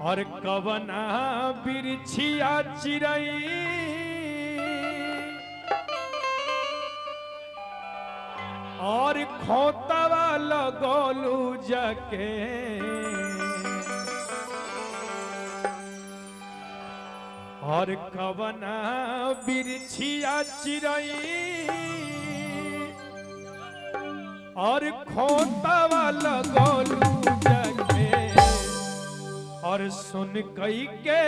और कवना बिरछिया चिरई और खोतवा लगोलू जाके और कवना बिरछिया चिरई और खोतवा लगोलू जाके और सुन कई के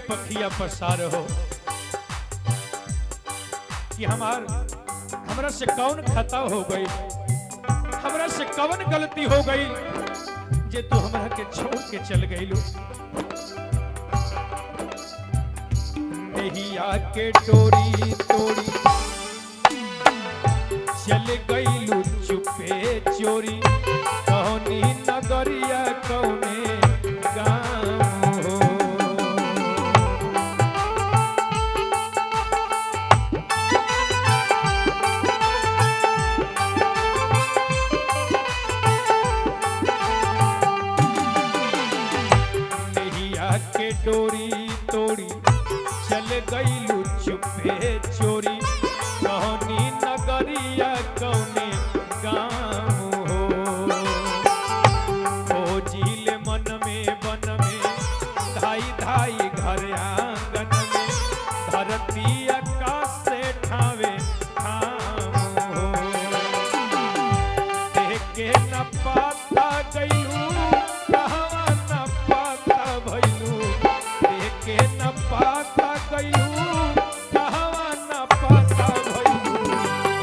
पखिया पसार हो कि हमरा से कौन खता हो गई, हमरा से कौन गलती हो गई जे तू हमरा के छोड़ के चल गईलू। नैया के डोरी तोड़ी चल गईलू चुपे चोरी, कौनी नगरिया कौने गाँव हो। डोरी तोड़ी चल गईलू चुपे चोरी, कौनी नगरिया कौने गाँव हो। ओ झील मन में बन में धाई धाई घर आंगन में, धरती आकाश से ठावे ठाम हो। देख के न पाता गईलू कहवा न पाता भईलू, के न पाता गईलू कहवा न पाता भईलू,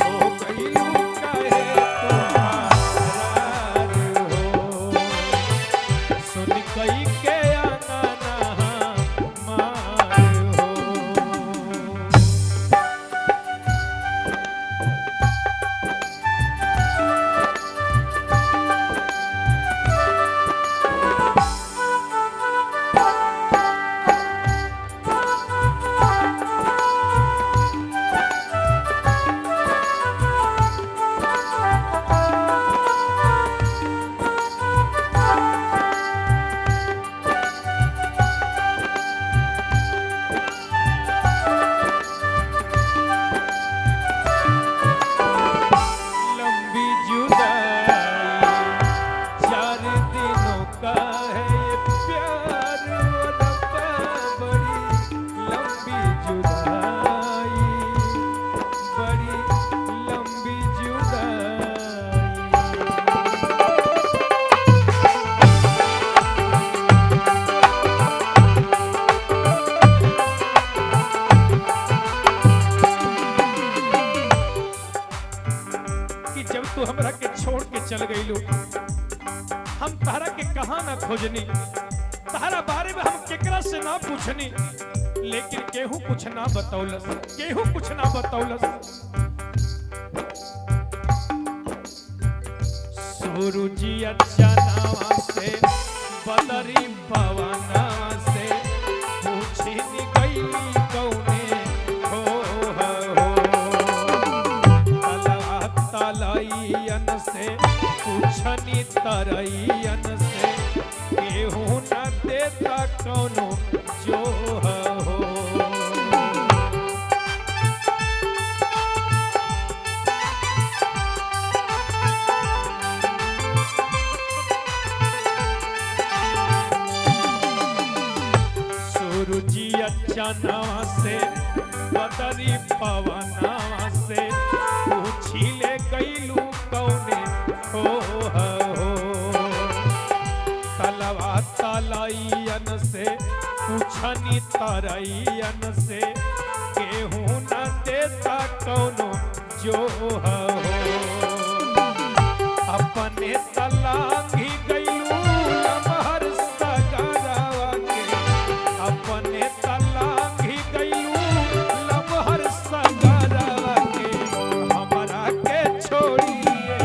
हो गईलू कहे तुम्हार हो। सुन कई के आना मार हो। तू हमरा के छोड़ के चल गईलू, हम तारा के कहां ना खोजनी, तारा बारे में हम केकरा से ना पूछनी, लेकिन केहू कुछ ना बतौलस, केहू कुछ ना बतौलस। सूरजी अचानवा से बदरी पवनवा से पूछी गई कौने हो तलवा तलैयन से पूछनी तरैयन से केहू न देता कौनो जो हो सूरजी अचानवा से बदरी पवनवा से पूछी ले गईलू कौने हो तलवा तलैयन से पूछनी तरैयन से केहू न देता कौनो जो हो अपने तलांगी गईलू लमहर सगरवा के अपने तलांगी गईलू लमहर सगरवा के हमरा के छोड़िए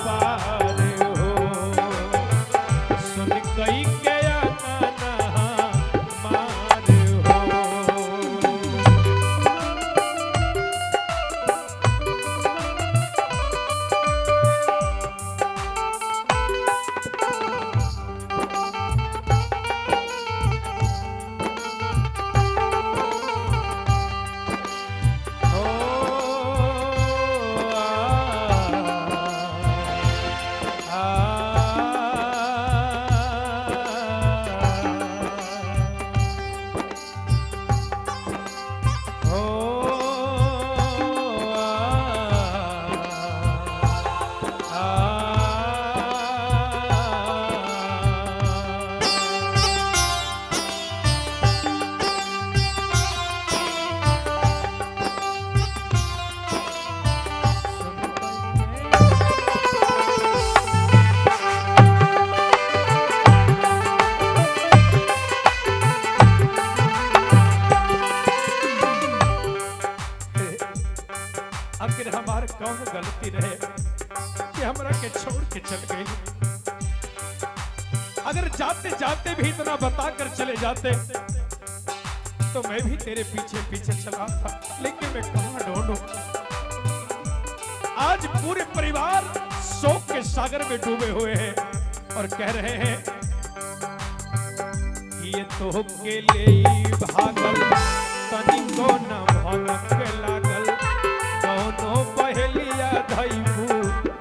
पार हो सुन गई के आना मार हो आखिर हमार कौन गलती रहे कि हमरा के छोड़ के चल गई। अगर जाते जाते भी इतना बताकर चले जाते तो मैं भी तेरे पीछे पीछे चला था, लेकिन मैं कहां ढूंढूं। आज पूरे परिवार शोक के सागर में डूबे हुए हैं और कह रहे हैं ये तो के लिए भागल तनिको न भनक लागल दोनों पहलिया धैबू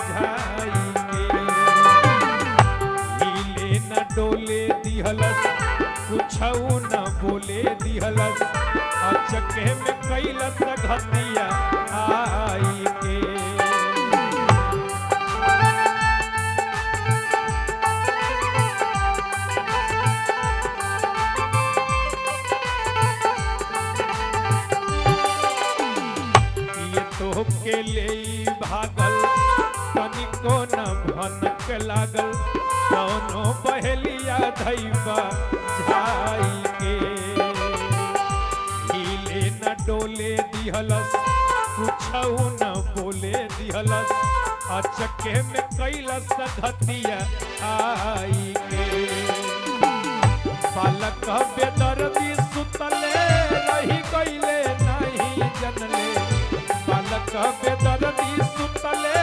झाई के हिले न डोले दिहलस कुछऊ न बोले दिहलस अचके में कैलस घतिया आई के के ले भागल तनिको न भनक लागल दोनों पहलिया धैबा झाई के हिले न डोले दिहलस कुछऊ न बोले दिहलस अचके में कैलस घतिया आई के बालक बेदर्दी सुतले रही गईले नहीं जनले बालक बेदर्दी सुतले